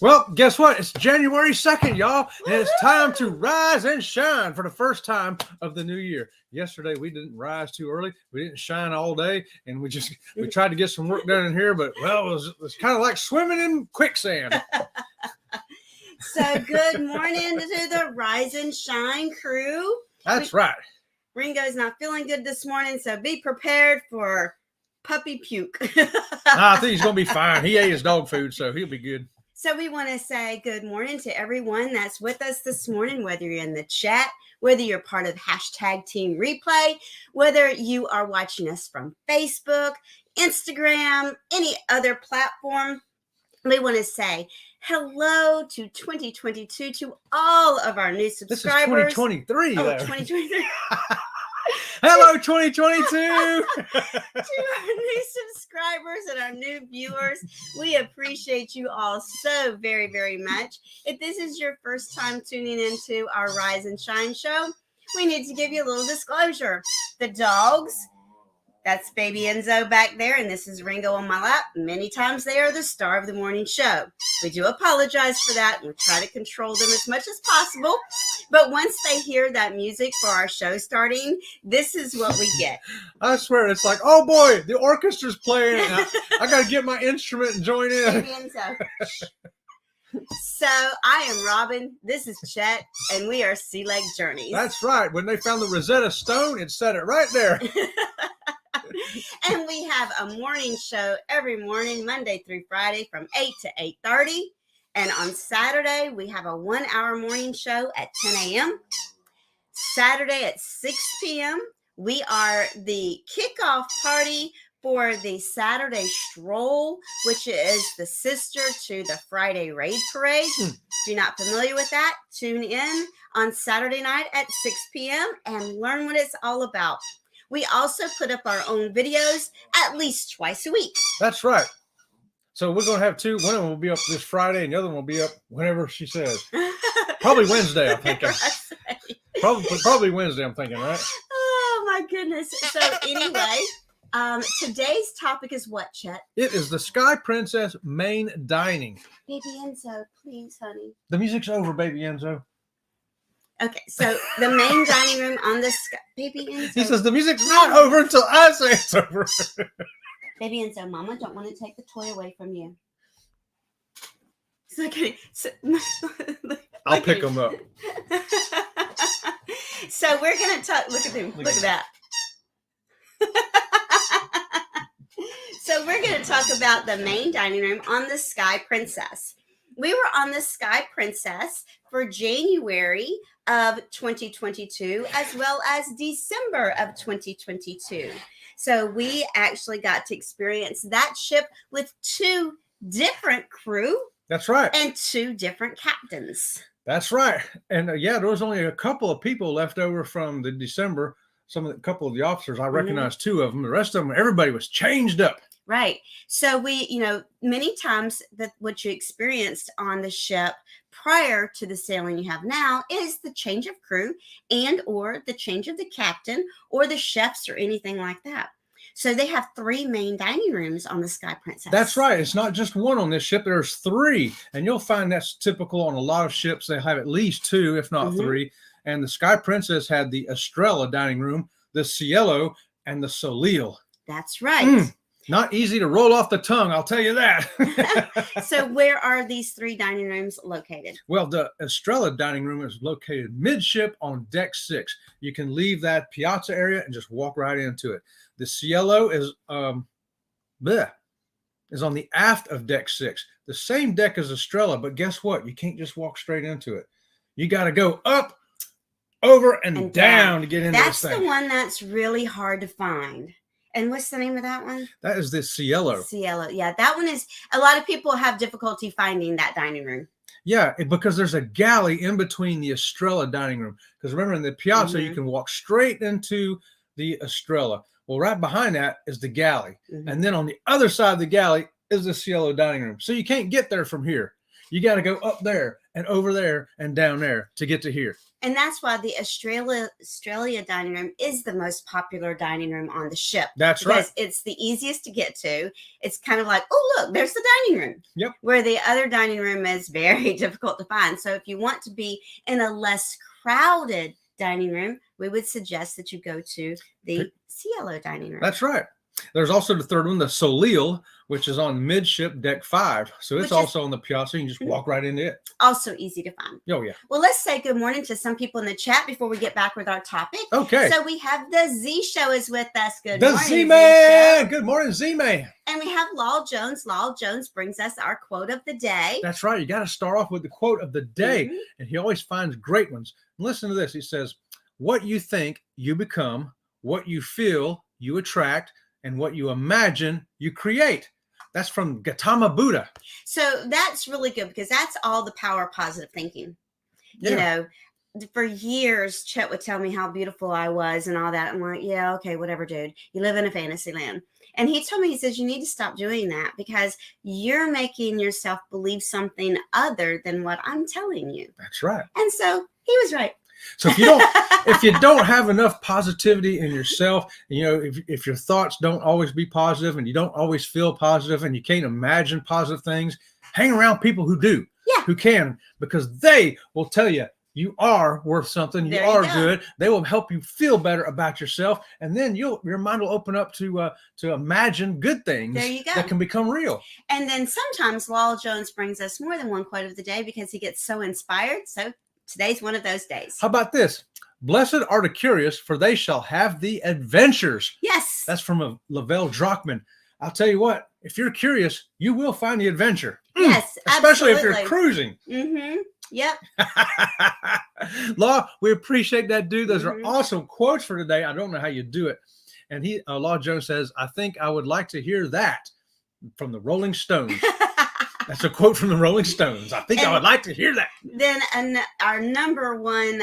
Well, guess what? It's January 2nd, y'all, and it's time to rise and shine for the first time of the new year. Yesterday, we didn't rise too early. We didn't shine all day, and we tried to get some work done in here, but, well, it was kind of like swimming in quicksand. So good morning to the Rise and Shine crew. That's right. Ringo's not feeling good this morning, so be prepared for puppy puke. I think he's going to be fine. He ate his dog food, so he'll be good. So we want to say good morning to everyone that's with us this morning, whether you're in the chat, whether you're part of hashtag Team Replay, whether you are watching us from Facebook, Instagram, any other platform. We want to say hello to 2022 to all of our new subscribers. This is 2023. Oh, 2023. Hello, 2022. To our new subscribers and our new viewers, we appreciate you all so very, very much. If this is your first time tuning into our Rise and Shine show, we need to give you a little disclosure. The dogs, that's baby Enzo back there, and this is Ringo on my lap. Many times they are the star of the morning show. We do apologize for that, and we try to control them as much as possible. But once they hear that music for our show starting, this is what we get. I swear, it's like, oh boy, the orchestra's playing. I got to get my instrument and join in. Baby Enzo. So I am Robin. This is Chet, and we are Sea Lake Journeys. That's right. When they found the Rosetta Stone, it said it right there. And we have a morning show every morning, Monday through Friday from 8 to 8:30. And on Saturday, we have a 1-hour morning show at 10 a.m. Saturday at 6 p.m. We are the kickoff party for the Saturday Stroll, which is the sister to the Friday Raid Parade. If you're not familiar with that, tune in on Saturday night at 6 p.m. and learn what it's all about. We also put up our own videos at least twice a week. That's right. So we're going to have two. One of them will be up this Friday, and the other one will be up whenever she says. Probably Wednesday, I'm thinking. Probably Wednesday, I'm thinking, right? Oh, my goodness. So anyway, today's topic is what, Chet? It is the Sky Princess main dining. Baby Enzo, please, honey. The music's over, baby Enzo. Okay, so the main dining room on the sky. Baby Enzo. He says the music's not over until I say it's over. Baby Enzo, Mama don't want to take the toy away from you. It's okay. So, I'll pick them up. So we're going to talk. Look at him. Look at that. So we're going to talk about the main dining room on the Sky Princess. We were on the Sky Princess for January of 2022 as well as December of 2022. So we actually got to experience that ship with two different crew. That's right. And two different captains. That's right. And there was only a couple of people left over from the December. A couple of the officers, I recognized two of them. The rest of them, everybody was changed up. Right. So we, many times that what you experienced on the ship prior to the sailing you have now is the change of crew and or the change of the captain or the chefs or anything like that. So they have three main dining rooms on the Sky Princess. That's right. It's not just one on this ship. There's three. And you'll find that's typical on a lot of ships. They have at least two, if not three. And the Sky Princess had the Estrella dining room, the Cielo, and the Soleil. That's right. Not easy to roll off the tongue, I'll tell you that. So where are these three dining rooms located? Well, the Estrella dining room is located midship on deck 6. You can leave that piazza area and just walk right into it. The Cielo is on the aft of deck 6. The same deck as Estrella, but guess what? You can't just walk straight into it. You got to go up, over, and down to get into this thing. That's the one that's really hard to find. And what's the name of that one? That is the Cielo. Cielo. Yeah, that one is, a lot of people have difficulty finding that dining room. Yeah, because there's a galley in between the Estrella dining room. Because remember, in the piazza, you can walk straight into the Estrella. Well, right behind that is the galley. And then on the other side of the galley is the Cielo dining room. So you can't get there from here. You got to go up there and over there and down there to get to here. And that's why the Australia dining room is the most popular dining room on the ship. That's right. Because it's the easiest to get to. It's kind of like, oh, look, there's the dining room. Yep. Where the other dining room is very difficult to find. So if you want to be in a less crowded dining room, we would suggest that you go to the Cielo dining room. That's right. There's also the third one, the Soleil, which is on midship deck 5. So it's also on the piazza. You can just walk right into it. Also easy to find. Oh, yeah. Well, let's say good morning to some people in the chat before we get back with our topic. Okay. So we have the Z Show is with us. Good the morning, Z-Man. Good morning, Z-Man. And we have Law Jones. Law Jones brings us our quote of the day. That's right. You got to start off with the quote of the day. And he always finds great ones. Listen to this. He says, what you think, you become. What you feel, you attract. And what you imagine, you create. That's from Gautama Buddha. So that's really good because that's all the power of positive thinking. Yeah. You know, for years, Chet would tell me how beautiful I was and all that. I'm like, yeah, okay, whatever, dude. You live in a fantasy land. And he told me, he says, you need to stop doing that because you're making yourself believe something other than what I'm telling you. That's right. And so he was right. So if you don't have enough positivity in yourself, you know, if your thoughts don't always be positive and you don't always feel positive and you can't imagine positive things, hang around people who do, who can, because they will tell you you are worth something. You are good. They will help you feel better about yourself. And then your mind will open up to imagine good things that can become real. And then sometimes Law Jones brings us more than one quote of the day because he gets so inspired. So today's one of those days. How about this? Blessed are the curious, for they shall have the adventures. Yes. That's from Lavelle Drachman. I'll tell you what, if you're curious, you will find the adventure. Yes, especially if you're cruising. Mm-hmm. Yep. Law, we appreciate that, dude. Those are awesome quotes for today. I don't know how you do it. And Law Jones says, I think I would like to hear that from the Rolling Stones. That's a quote from the Rolling Stones. I think I would like to hear that. Then our number one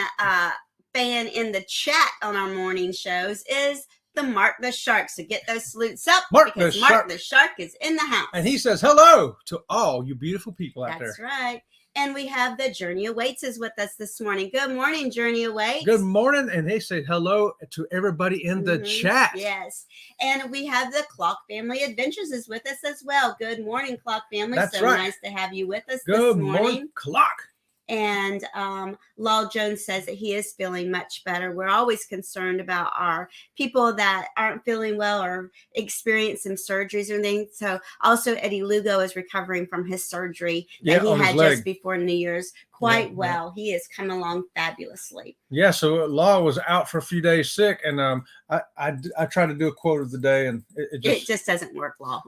fan in the chat on our morning shows is the Mark the Shark. So get those salutes up because Mark the Shark is in the house. And he says hello to all you beautiful people out there. That's right. And we have the Journey Awaits is with us this morning. Good morning, Journey Awaits. Good morning. And they say hello to everybody in the chat. Yes. And we have the Clock Family Adventures is with us as well. Good morning, Clock Family. That's so right. Nice to have you with us Good this morning. Morning, Clock. And Law Jones says that he is feeling much better. We're always concerned about our people that aren't feeling well or experience some surgeries or anything. So also Eddie Lugo is recovering from his surgery that he had just before New Year's quite well. He is coming along fabulously. Yeah, so Law was out for a few days sick, and I tried to do a quote of the day, and it just doesn't work, Law.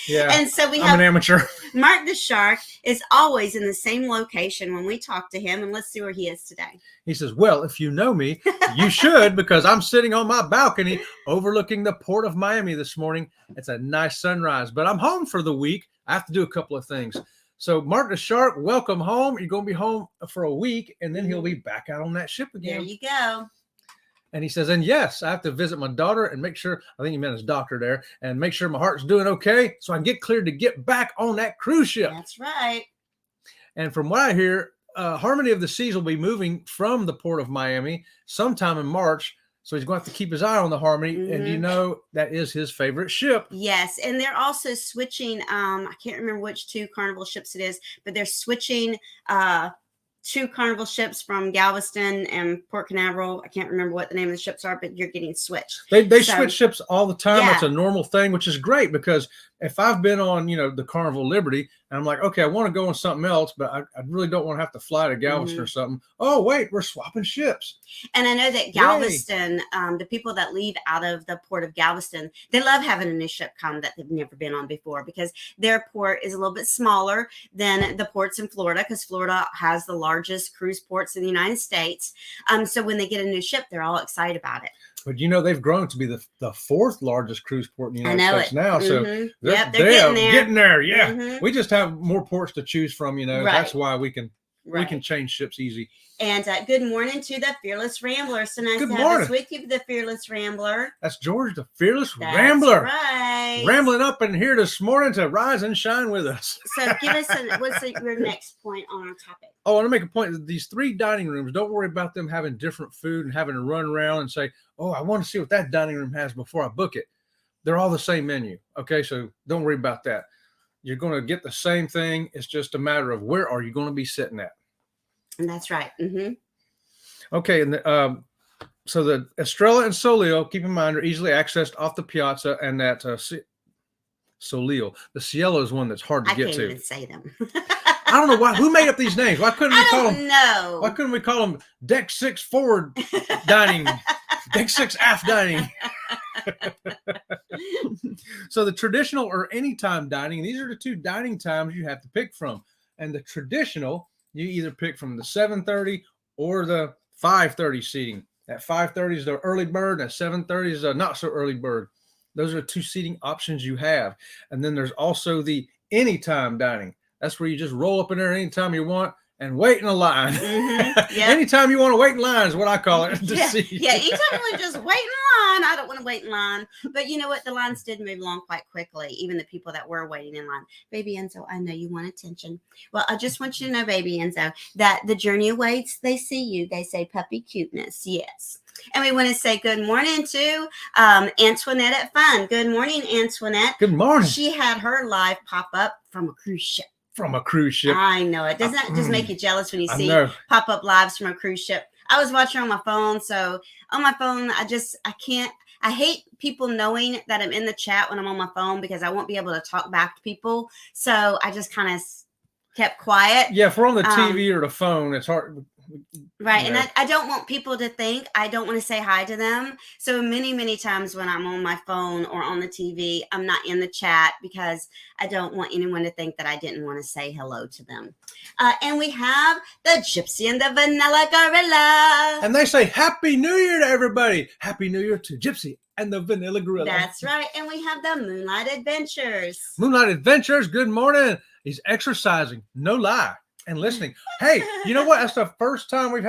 Yeah, and so I'm an amateur. Mark the Shark is always in the same location when we talk to him, and let's see where he is today. He says, well, if you know me, you should, because I'm sitting on my balcony overlooking the port of Miami this morning. It's a nice sunrise, but I'm home for the week. I have to do a couple of things. So Mark the Shark, welcome home. You're going to be home for a week, and then he'll be back out on that ship again. There you go. And he says, and yes, I have to visit my daughter and make sure, I think he meant his doctor there, and make sure my heart's doing okay so I can get cleared to get back on that cruise ship. That's right. And from what I hear, Harmony of the Seas will be moving from the port of Miami sometime in March. So he's going to have to keep his eye on the Harmony. And you know, that is his favorite ship. Yes. And they're also switching, I can't remember which 2 Carnival ships it is, but they're switching 2 Carnival ships from Galveston and Port Canaveral. I can't remember what the name of the ships are, but you're getting switched. They switch ships all the time. That's a normal thing, which is great because if I've been on, the Carnival Liberty and I'm like, okay, I want to go on something else, but I really don't want to have to fly to Galveston or something. Oh, wait, we're swapping ships. And I know that Galveston, the people that leave out of the port of Galveston, they love having a new ship come that they've never been on before because their port is a little bit smaller than the ports in Florida because Florida has the largest cruise ports in the United States. So when they get a new ship, they're all excited about it. But they've grown to be the 4th largest cruise port in the United States now. So they're getting there. Yeah. Mm-hmm. We just have more ports to choose from, Right. That's why we can We can change ships easy. And good morning to the Fearless Rambler. So nice to have us with you, the Fearless Rambler. That's George, the Fearless Rambler. Right. Rambling up in here this morning to rise and shine with us. So give us what's your next point on our topic? Oh, I want to make a point that these 3 dining rooms, don't worry about them having different food and having to run around and say, oh, I want to see what that dining room has before I book it. They're all the same menu. Okay, so don't worry about that. You're going to get the same thing. It's just a matter of where are you going to be sitting at. And that's right. Mm-hmm. Okay, and so the Estrella and Solio, keep in mind, are easily accessed off the piazza, and that Solio, the Cielo is one that's hard to get to. I can't even say them. I don't know why. Who made up these names? Why couldn't we call them? No. Why couldn't we call them Deck 6 Forward Dining, Deck 6 Aft Dining? So the traditional or anytime dining, these are the 2 dining times you have to pick from. And the traditional, you either pick from the 7:30 or the 5:30 seating. At 5:30 is the early bird, and at 7:30 is a not so early bird. Those are 2 seating options you have. And then there's also the anytime dining. That's where you just roll up in there anytime you want and wait in a line. Mm-hmm. Yep. Anytime you want to wait in line is what I call it. Yeah, anytime you want to just wait in line. I don't want to wait in line. But you know what? The lines did move along quite quickly, even the people that were waiting in line. Baby Enzo, I know you want attention. Well, I just want you to know, Baby Enzo, that the journey awaits. They see you. They say puppy cuteness. Yes. And we want to say good morning to Antoinette at Fun. Good morning, Antoinette. Good morning. She had her live pop up from a cruise ship. From a cruise ship. I know it. Doesn't that just make you jealous when you see pop-up lives from a cruise ship? I was watching on my phone. So on my phone, I hate people knowing that I'm in the chat when I'm on my phone because I won't be able to talk back to people. So I just kind of kept quiet. Yeah, if we're on the TV or the phone, it's hard. Right. Yeah. And I don't want people to think I don't want to say hi to them. So many times when I'm on my phone or on the TV, I'm not in the chat because I don't want anyone to think that I didn't want to say hello to them. And we have the Gypsy and the Vanilla Gorilla. And they say Happy New Year to everybody. Happy New Year to Gypsy and the Vanilla Gorilla. That's right. And we have the Moonlight Adventures. Moonlight Adventures. Good morning. He's exercising. No lie. And listening. Hey, you know what? That's the first time we've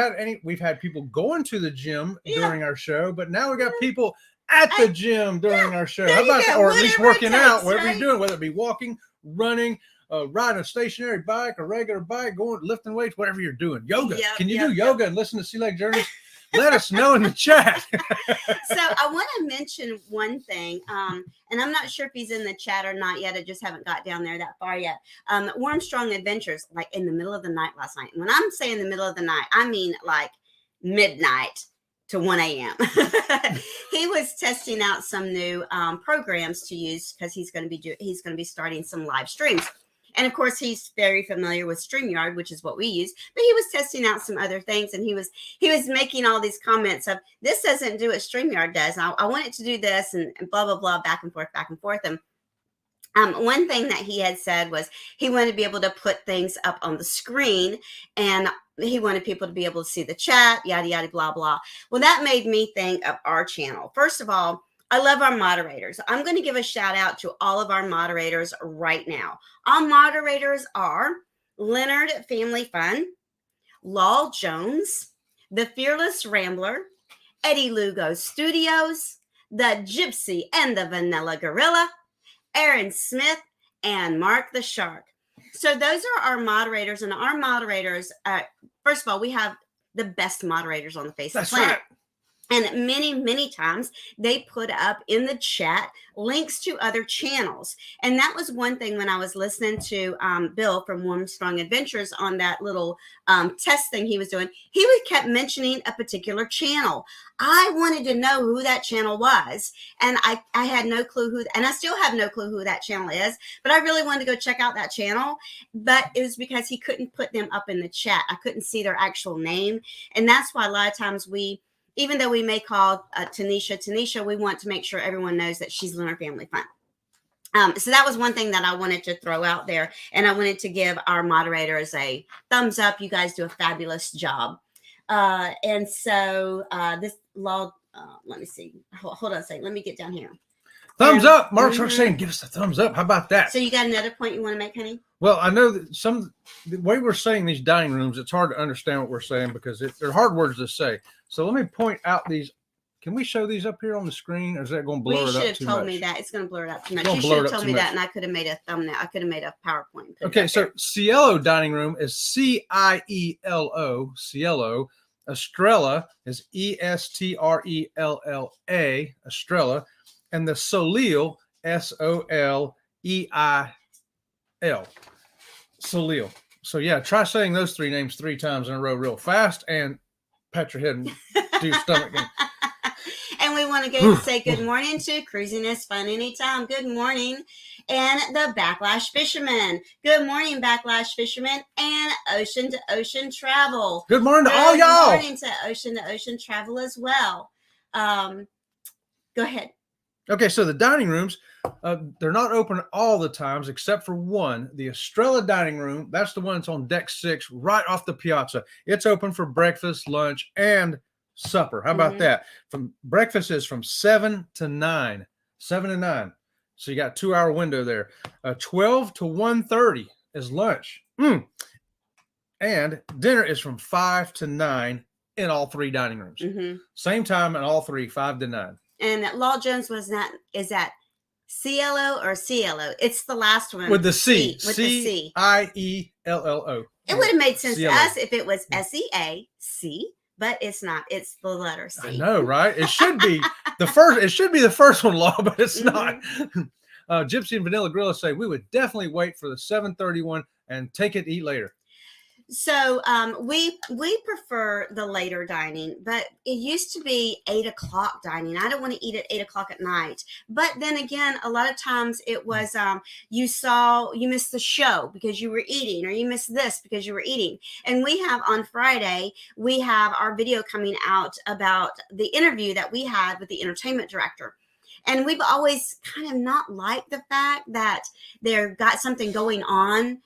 had people going to the gym during our show, but now we got people at the gym during our show. How about that? Or at least working out, whatever you're doing, whether it be walking, running, riding a stationary bike, a regular bike, going lifting weights, whatever you're doing. Yoga. Can you do yoga and listen to Sea Lake Journeys? Let us know in the chat. So I want to mention one thing, and I'm not sure if he's in the chat or not yet. I just haven't got down there that far yet. Warmstrong Adventures, like in the middle of the night last night. When I'm saying the middle of the night, I mean like midnight to 1 a.m. He was testing out some new programs to use because he's going to be starting some live streams. And of course, he's very familiar with StreamYard, which is what we use. But he was testing out some other things, and he was making all these comments of this doesn't do what StreamYard does. I want it to do this, and blah blah blah, back and forth. And one thing that he had said was he wanted to be able to put things up on the screen, and he wanted people to be able to see the chat, yada yada blah blah. Well, that made me think of our channel. First of all, I love our moderators. I'm going to give a shout out to all of our moderators right now. Our moderators are Leonard Family Fun, Law Jones, The Fearless Rambler, Eddie Lugo Studios, The Gypsy and the Vanilla Gorilla, Aaron Smith, and Mark the Shark. So those are our moderators, and our moderators, first of all, we have the best moderators on the face of the planet. Right. And many times they put up in the chat links to other channels. And that was one thing when I was listening to Bill from Warmstrong Adventures on that little test thing he was doing. He kept mentioning a particular channel. I wanted to know who that channel was. And I had no clue who, and I still have no clue who that channel is. But I really wanted to go check out that channel. But it was because he couldn't put them up in the chat. I couldn't see their actual name. And that's why a lot of times even though we may call Tanisha, we want to make sure everyone knows that she's Leonard Family Fun. So that was one thing that I wanted to throw out there. And I wanted to give our moderators a thumbs up. You guys do a fabulous job. And so this law, let me see. Hold on a second. Let me get down here. Thumbs up. Mark's saying, give us a thumbs up. How about that? So you got another point you want to make, honey? Well, I know that the way we're saying these dining rooms, it's hard to understand what we're saying because they're hard words to say. So let me point out these. Can we show these up here on the screen, or is that going to blur it up too much? You should have told me that. It's going to blur it up too much. You should have told me that, and I could have made a thumbnail. I could have made a PowerPoint. Okay, so Cielo dining room is Cielo. Cielo. Estrella is Estrella. Estrella. And the Soleil, Soleil. Soleil. So yeah, try saying those three names 3 times in a row real fast and pat your head and do your stomach. And we want to go say good morning to Cruising is Fun Anytime. Good morning. And the Backlash Fisherman. Good morning, Backlash Fisherman. And Ocean to Ocean Travel. Good morning to all y'all. Good morning to Ocean Travel as well. Go ahead. Okay, so the dining rooms, they're not open all the times except for one. The Estrella dining room, that's the one that's on deck 6 right off the piazza. It's open for breakfast, lunch, and supper. How about that? From breakfast is from 7 to 9. 7 to 9. So you got a 2-hour window there. 12 to 1:30 is lunch. And dinner is from 5 to 9 in all 3 dining rooms. Same time in all 3, 5 to 9. And Law Jones is that Cielo or Cielo? It's the last one. With the C. With the C. Ciello. It would have made sense Cielo. to us if it was SEAC, but it's not. It's the letter C. I know, right? It should be the first. It should be the first one, Law, but it's not. Gypsy and Vanilla Gorilla say we would definitely wait for the 7:31 and take it to eat later. So we prefer the later dining, but it used to be 8 o'clock dining. I don't want to eat at 8 o'clock at night. But then again, a lot of times it was you missed the show because you were eating, or you missed this because you were eating. And we have on Friday, we have our video coming out about the interview that we had with the entertainment director. And we've always kind of not liked the fact that they've got something going on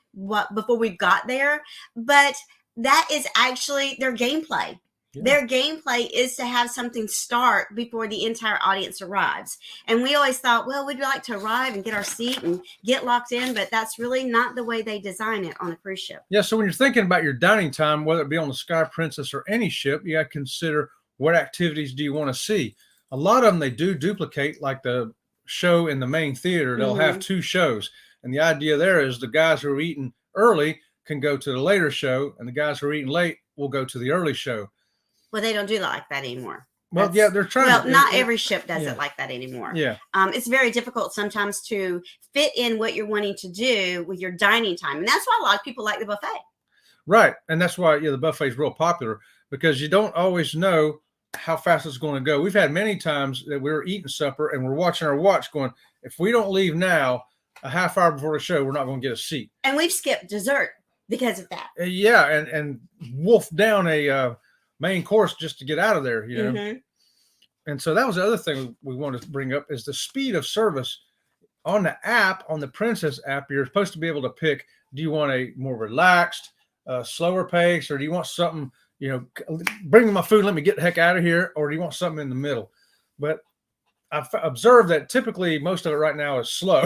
before we got there. But that is actually their gameplay. Yeah. Their gameplay is to have something start before the entire audience arrives. And we always thought, well, we'd like to arrive and get our seat and get locked in. But that's really not the way they design it on a cruise ship. Yeah, so when you're thinking about your dining time, whether it be on the Sky Princess or any ship, you got to consider what activities do you want to see. A lot of them, they do duplicate, like the show in the main theater. They'll have 2 shows. And the idea there is the guys who are eating early can go to the later show, and the guys who are eating late will go to the early show. Well, they don't do like that anymore. Well, yeah, they're trying. Well, not every ship does it like that anymore. Yeah. It's very difficult sometimes to fit in what you're wanting to do with your dining time. And that's why a lot of people like the buffet. Right. And that's why the buffet is real popular, because you don't always know how fast it's going to go. We've had many times that we were eating supper and we're watching our watch going, if we don't leave now, a half hour before the show, we're not going to get a seat. And we've skipped dessert because of that. Yeah, and wolfed down a main course just to get out of there, you know. And so that was the other thing we wanted to bring up is the speed of service. On the app, on the Princess app, you're supposed to be able to pick, do you want a more relaxed, slower pace, or do you want something, bring me my food, let me get the heck out of here, or do you want something in the middle? But I've observed that typically most of it right now is slow.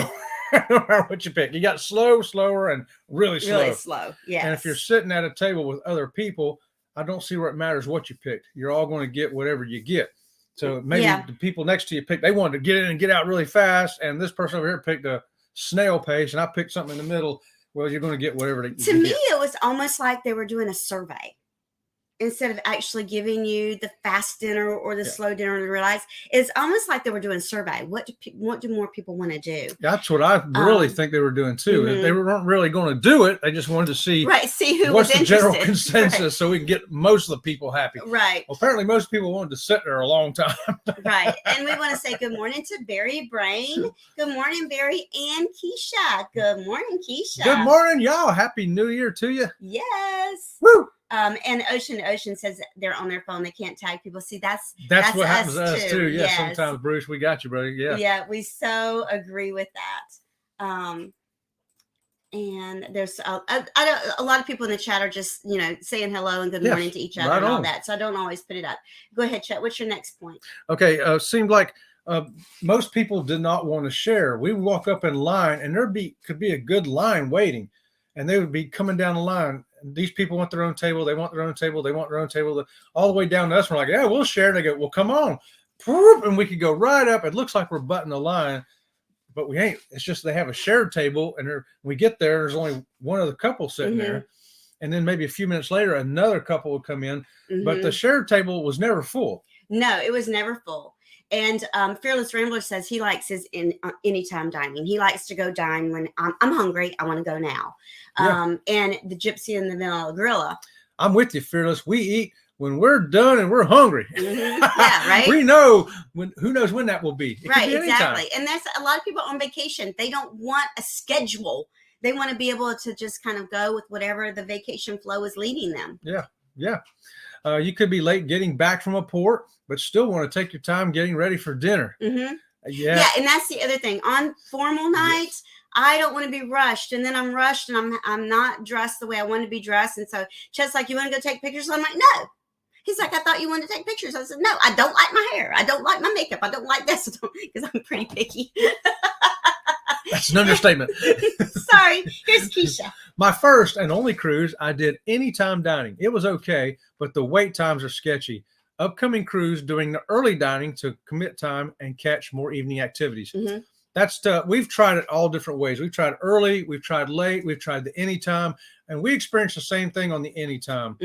No matter what you pick. You got slow, slower, and really slow. Really slow, yeah. And if you're sitting at a table with other people, I don't see where it matters what you picked. You're all going to get whatever you get. So maybe the people next to you they wanted to get in and get out really fast, and this person over here picked a snail pace, and I picked something in the middle. Well, you're going to get whatever they To me, it was almost like they were doing a survey. Instead of actually giving you the fast dinner or the slow dinner to realize, it's almost like they were doing a survey. What do more people want to do? That's what I really think they were doing too. They weren't really going to do it. They just wanted to see who what's the general consensus so we can get most of the people happy. Right. Well, apparently most people wanted to sit there a long time. Right. And we want to say good morning to Barry Brain. Good morning, Barry and Keisha. Good morning, Keisha. Good morning, y'all. Happy New Year to you. Yes. Woo. And Ocean says they're on their phone. They can't tag people. See, that's what happens to us too. Yeah, yes. Sometimes, Bruce, we got you, brother. Yeah. Yeah, we so agree with that. And there's a lot of people in the chat are just, saying hello and good morning to each other and all that. So I don't always put it up. Go ahead, Chet. What's your next point? Okay. Seemed like most people did not want to share. We would walk up in line, and could be a good line waiting, and they would be coming down the line. These people want their own table. They want their own table. They want their own table. All the way down to us. We're like, yeah, we'll share. And they go, well, come on. And we could go right up. It looks like we're butting the line, but we ain't. It's just they have a shared table, and we get there. There's only one other couple sitting there. And then maybe a few minutes later, another couple would come in. But the shared table was never full. No, it was never full. And Fearless Rambler says he likes his anytime dining. He likes to go dine when I'm hungry. I want to go now. And the Gypsy and the Vanilla Gorilla. I'm with you, Fearless. We eat when we're done and we're hungry. Yeah, right. We know who knows when that will be. It right, be exactly. And that's a lot of people on vacation. They don't want a schedule. They want to be able to just kind of go with whatever the vacation flow is leading them. Yeah, yeah. You could be late getting back from a port, but still want to take your time getting ready for dinner. Yeah, and that's the other thing. On formal nights, I don't want to be rushed, and then I'm rushed, and I'm not dressed the way I want to be dressed. And so Chet's like, "You want to go take pictures?" I'm like, "No." He's like, "I thought you wanted to take pictures." I said, "No, I don't like my hair. I don't like my makeup. I don't like this," because I'm pretty picky. That's an understatement. Sorry. Here's Keisha. My first and only cruise, I did anytime dining. It was okay, but the wait times are sketchy. Upcoming cruise doing the early dining to commit time and catch more evening activities. That's we've tried it all different ways. We've tried early, we've tried late, we've tried the anytime, and we experienced the same thing on the anytime.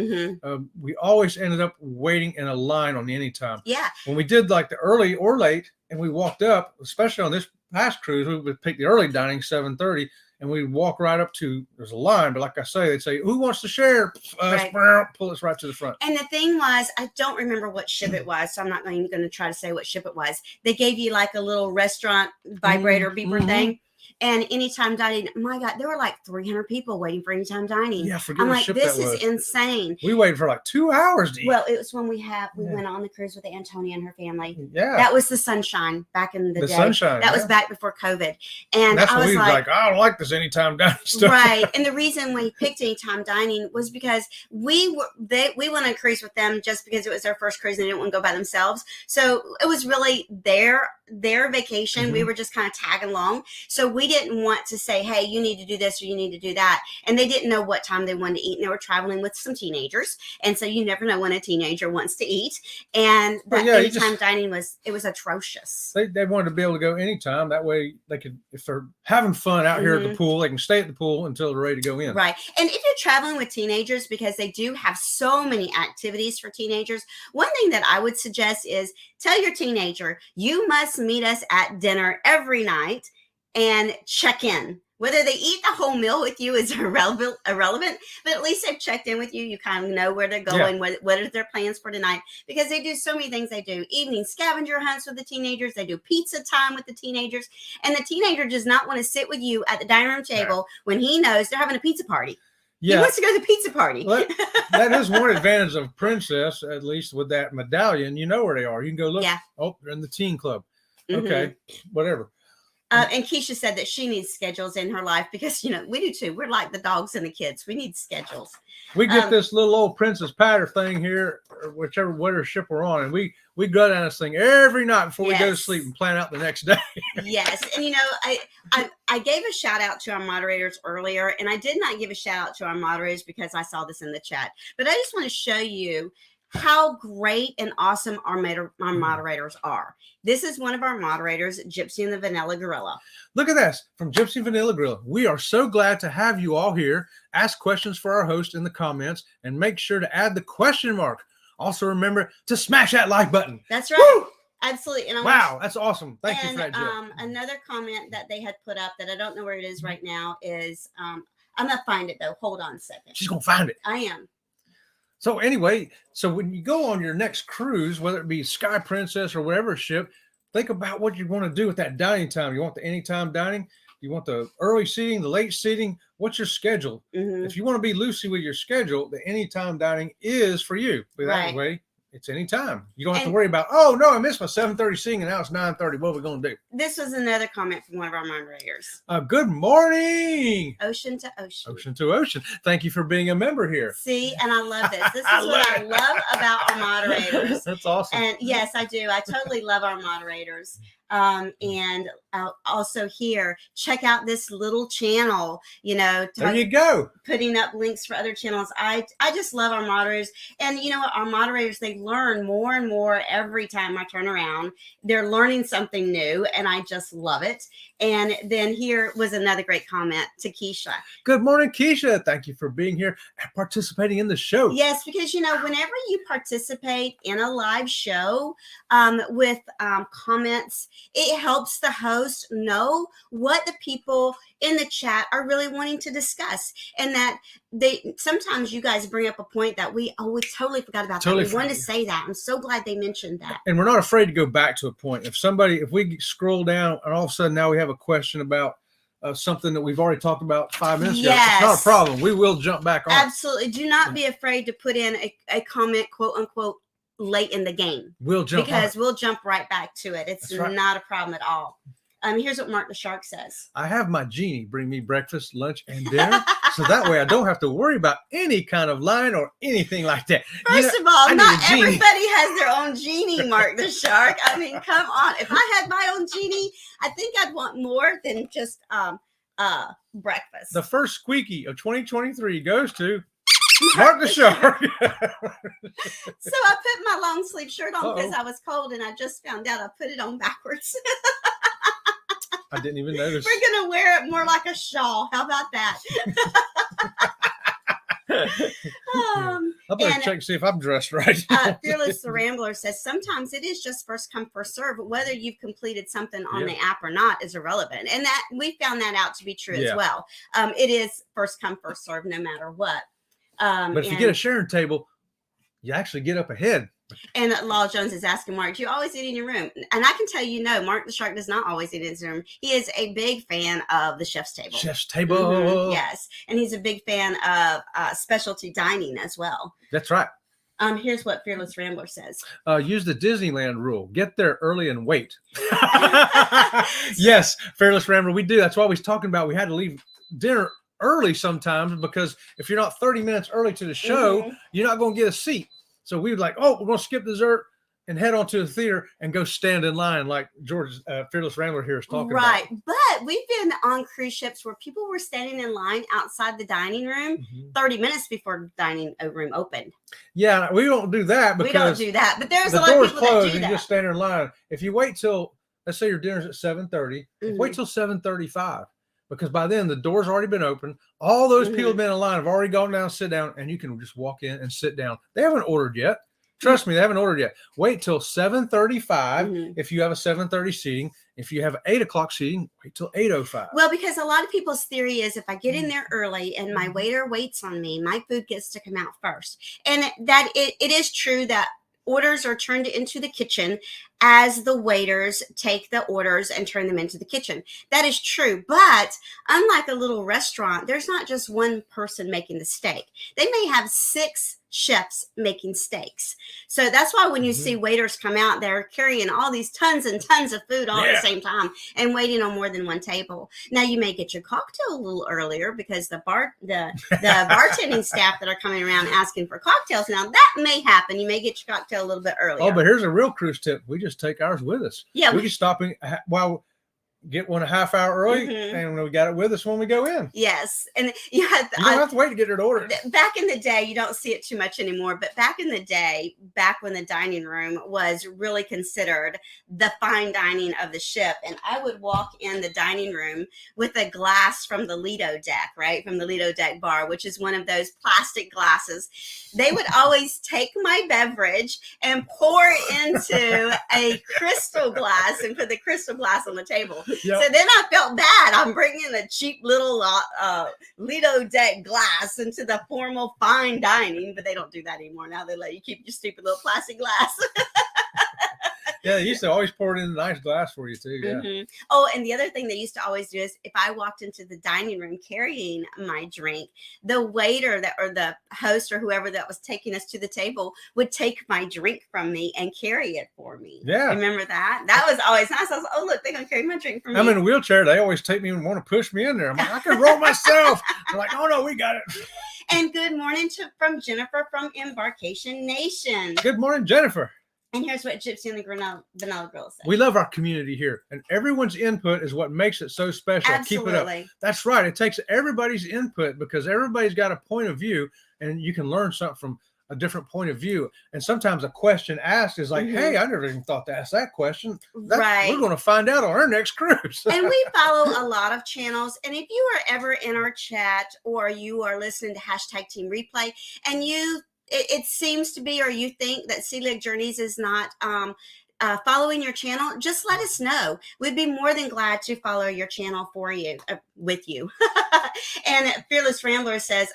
We always ended up waiting in a line on the anytime. Yeah. When we did like the early or late, and we walked up, especially on this past cruise, we would pick the early dining 7:30, and we'd walk right up to, there's a line, but like I say, they'd say, "Who wants to share?" Pull us right to the front. And the thing was, I don't remember what ship it was, so I'm not even going to try to say what ship it was. They gave you like a little restaurant vibrator beeper thing. And anytime dining, my God, there were like 300 people waiting for anytime dining. Yeah, forget I'm what like, ship this that is was. Insane. We waited for like 2 hours to eat. Well, it was when we went on the cruise with Antonia and her family. Yeah. That was the Sunshine back in the day. Sunshine. That was back before COVID. And that's I when was we were like, I don't like this anytime dining stuff. Right. And the reason we picked anytime dining was because we went on a cruise with them just because it was their first cruise and they didn't want to go by themselves. So it was really their vacation. We were just kind of tagging along. So we didn't want to say, "Hey, you need to do this or you need to do that." And they didn't know what time they wanted to eat. And they were traveling with some teenagers. And so you never know when a teenager wants to eat. And that anytime dining was atrocious. They wanted to be able to go anytime. That way they could, if they're having fun out here at the pool, they can stay at the pool until they're ready to go in. Right. And if you're traveling with teenagers, because they do have so many activities for teenagers, one thing that I would suggest is tell your teenager, "You must meet us at dinner every night and check in." Whether they eat the whole meal with you is irrelevant, but at least they've checked in with you. You kind of know where they're going, what are their plans for tonight, because they do so many things. They do evening scavenger hunts with the teenagers. They do pizza time with the teenagers. And the teenager does not want to sit with you at the dining room table when he knows they're having a pizza party. Yeah. He wants to go to the pizza party. Well, that is one advantage of Princess, at least with that medallion. You know where they are. You can go look. Yeah. Oh, they're in the teen club. Okay, whatever. And Keisha said that she needs schedules in her life because, we do too. We're like the dogs and the kids. We need schedules. We get this little old Princess Patter thing here, or whatever ship we're on, and we go down this thing every night before we go to sleep and plan out the next day. Yes. And, I gave a shout out to our moderators earlier, and I did not give a shout out to our moderators because I saw this in the chat. But I just want to show you how great and awesome our moderators are. This is one of our moderators, Gypsy and the Vanilla Gorilla. Look at this from Gypsy and Vanilla Gorilla. We are so glad to have you all here. Ask questions for our host in the comments and make sure to add the question mark. Also remember to smash that like button. That's right. Woo! Absolutely. And wow, that's awesome. Thank you for that, Jill. Another comment that they had put up that I don't know where it is right now is, I'm going to find it though. Hold on a second. She's going to find it. I am. So anyway, when you go on your next cruise, whether it be Sky Princess or whatever ship, think about what you want to do with that dining time. You want the anytime dining? You want the early seating, the late seating? What's your schedule? If you want to be loosey with your schedule, the anytime dining is for you. That way, It's any time. You don't have to And- worry about, oh, no, I missed my 7:30 seeing and now it's 9:30. What are we going to do? This was another comment from one of our moderators. Good morning. Ocean to ocean. Ocean to ocean. Thank you for being a member here. See, and I love this. This is what I love about our moderators. That's awesome. And yes, I do. I totally love our moderators. And also here, check out this little channel, There you go. Putting up links for other channels. I just love our moderators. And you know what? Our moderators, they learn more and more every time I turn around. They're learning something new, and I just love it. And then here was another great comment to Keisha. Good morning, Keisha. Thank you for being here and participating in the show. Yes, because, whenever you participate in a live show with comments, it helps the host know what the people in the chat are really wanting to discuss, and that sometimes you guys bring up a point that we totally forgot about. We wanted to say that. I'm so glad they mentioned that. And we're not afraid to go back to a point. If we scroll down and all of a sudden now we have a question about something that we've already talked about 5 minutes ago, it's not a problem. We will jump back on. Absolutely. Do not be afraid to put in a comment, quote unquote, late in the game. We'll jump right back to it. It's not a problem at all. Here's what Mark the Shark says. I have my genie bring me breakfast, lunch, and dinner. So that way I don't have to worry about any kind of line or anything like that. First of all, not everybody has their own genie, Mark the Shark. I mean, come on. If I had my own genie, I think I'd want more than just breakfast. The first squeaky of 2023 goes to Mark the Shark. So I put my long sleeve shirt on because I was cold, and I just found out I put it on backwards. I didn't even notice. We're going to wear it more like a shawl. How about that? I better check and see if I'm dressed right. Fearless the Rambler says, sometimes it is just first come, first serve. Whether you've completed something on the app or not is irrelevant. And that we found that out to be true as well. It is first come, first serve, no matter what. But if you get a sharing table, you actually get up ahead. And Law Jones is asking, Mark, do you always eat in your room? And I can tell you, no, Mark the Shark does not always eat in his room. He is a big fan of the chef's table. Chef's table. Mm-hmm. Yes. And he's a big fan of specialty dining as well. That's right. Here's what Fearless Rambler says. Use the Disneyland rule. Get there early and wait. Yes, Fearless Rambler, we do. That's why we was talking about we had to leave dinner early sometimes, because if you're not 30 minutes early to the show, you're not going to get a seat. So we were like, oh, we're going to skip dessert and head on to the theater and go stand in line like George, Fearless Rambler here is talking about. Right. But we've been on cruise ships where people were standing in line outside the dining room 30 minutes before the dining room opened. Yeah, we don't do that because we don't do that. But there's a lot of people closed that do and that. You just stand in line. If you wait till, let's say your dinner's at 7:30, wait till 7:35. Because by then the door's already been open. All those people have been in line, have already gone down, sit down, and you can just walk in and sit down. They haven't ordered yet. Trust me, they haven't ordered yet. Wait till 7:35 if you have a 7:30 seating. If you have 8 o'clock seating, wait till 8:05. Well, because a lot of people's theory is if I get in there early and my waiter waits on me, my food gets to come out first. And that it is true that orders are turned into the kitchen as the waiters take the orders and turn them into the kitchen. That is true. But unlike a little restaurant, there's not just one person making the steak. They may have 6 chefs making steaks. So that's why when you see waiters come out, they're carrying all these tons and tons of food all at the same time and waiting on more than one table. Now you may get your cocktail a little earlier because the bartending staff that are coming around asking for cocktails. Now that may happen. You may get your cocktail a little bit earlier. Oh, but here's a real cruise tip. We just take ours with us. Yeah. We can stop in get one a half hour early, and we got it with us when we go in. Yes. And you don't have to wait to get it ordered. Back in the day, you don't see it too much anymore, but back in the day, back when the dining room was really considered the fine dining of the ship, and I would walk in the dining room with a glass from the Lido deck, right? From the Lido deck bar, which is one of those plastic glasses. They would always take my beverage and pour it into a crystal glass and put the crystal glass on the table. Yep. So then I felt bad. I'm bringing a cheap little Lido deck glass into the formal fine dining, but they don't do that anymore. Now they let you keep your stupid little plastic glass. Yeah, they used to always pour it in a nice glass for you too. Yeah. Mm-hmm. Oh, and the other thing they used to always do is if I walked into the dining room carrying my drink, the waiter or the host or whoever that was taking us to the table would take my drink from me and carry it for me. Yeah. Remember that? That was always nice. I was like, oh, look, they're going to carry my drink from me. I'm in a wheelchair. They always take me and want to push me in there. I'm like, I can roll myself. They're like, oh, no, we got it. And good morning from Jennifer from Embarkation Nation. Good morning, Jennifer. And here's what Gypsy and the Vanilla Girl said. We love our community here, and everyone's input is what makes it so special. Absolutely. Keep it up. That's right. It takes everybody's input because everybody's got a point of view, and you can learn something from a different point of view. And sometimes a question asked is like, hey, I never even thought to ask that question. Right. We're going to find out on our next cruise. And we follow a lot of channels. And if you are ever in our chat or you are listening to hashtag Team Replay and it seems to be, or you think that Sea Lake Journeys is not following your channel, just let us know. We'd be more than glad to follow your channel for you, with you. And Fearless Rambler says,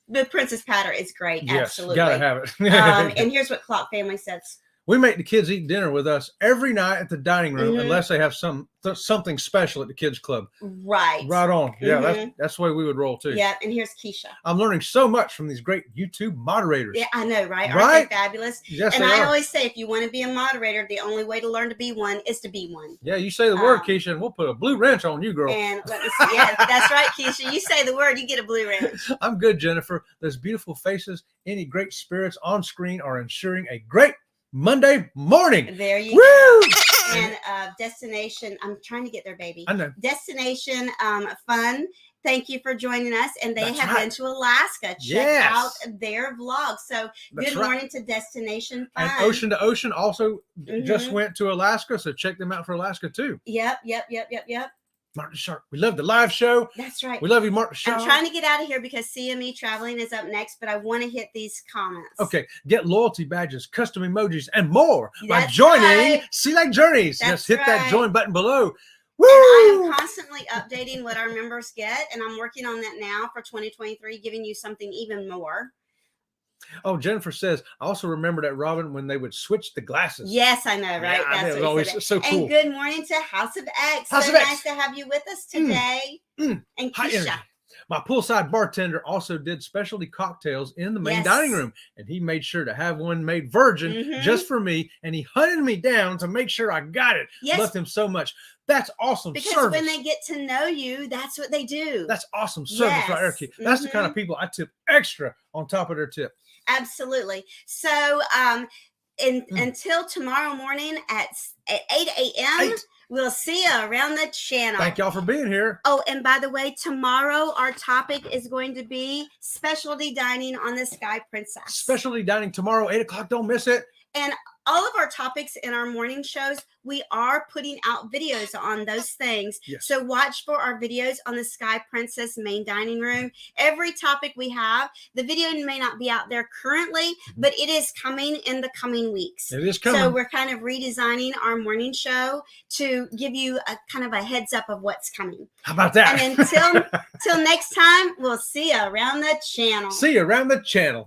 the Princess Powder is great. Yes, absolutely. Gotta have it. And here's what Clock Family says. We make the kids eat dinner with us every night at the dining room, unless they have something special at the kids club. Right. Right on. Yeah, that's the way we would roll too. Yeah, and here's Keisha. I'm learning so much from these great YouTube moderators. Yeah, I know, right? Aren't they fabulous? Yes, and they I are. always say, if you want to be a moderator, the only way to learn to be one is to be one. Yeah, you say the word, Keisha, and we'll put a blue wrench on you, girl. And let me see. Yeah, that's right, Keisha. You say the word, you get a blue wrench. I'm good, Jennifer. Those beautiful faces, any great spirits on screen are ensuring a great Monday morning. There you Woo! go. And Destination, I'm trying to get there, baby. I know. Destination Fun. Thank you for joining us. And they That's have right. been to Alaska. Check out their vlog. So good morning to Destination Fun. And Ocean to Ocean also just went to Alaska. So check them out for Alaska too. Yep. Mark the Shark. We love the live show. That's right. We love you, Mark the Shark. I'm trying to get out of here because CME Traveling is up next, but I want to hit these comments. Okay. Get loyalty badges, custom emojis, and more by That's joining right. Sea Lake Journeys. That's Just hit that right. join button below. And Woo! I am constantly updating what our members get, and I'm working on that now for 2023, giving you something even more. Oh, Jennifer says, I also remember that, Robin, when they would switch the glasses. Yes, I know, right? Yeah, That's it was what always he said. so cool. And good morning to House of X. House so of X. nice to have you with us today. And High energy. Keisha. My poolside bartender also did specialty cocktails in the main dining room, and he made sure to have one made virgin just for me, and he hunted me down to make sure I got it. Yes. Loved him so much. That's awesome Because service. when they get to know you, that's what they do. That's awesome service right there, Keith. That's the kind of people I tip extra on top of their tip. Absolutely. So until tomorrow morning at 8 a.m., we'll see you around the channel. Thank y'all for being here. Oh, and by the way, tomorrow our topic is going to be specialty dining on the Sky Princess. Specialty dining tomorrow, 8 o'clock. Don't miss it. And all of our topics in our morning shows, we are putting out videos on those things. Yes. So watch for our videos on the Sky Princess main dining room. Every topic we have, the video may not be out there currently, but it is coming in the coming weeks. It is coming. So we're kind of redesigning our morning show to give you a kind of a heads up of what's coming. How about that? And until next time, we'll see you around the channel. See you around the channel.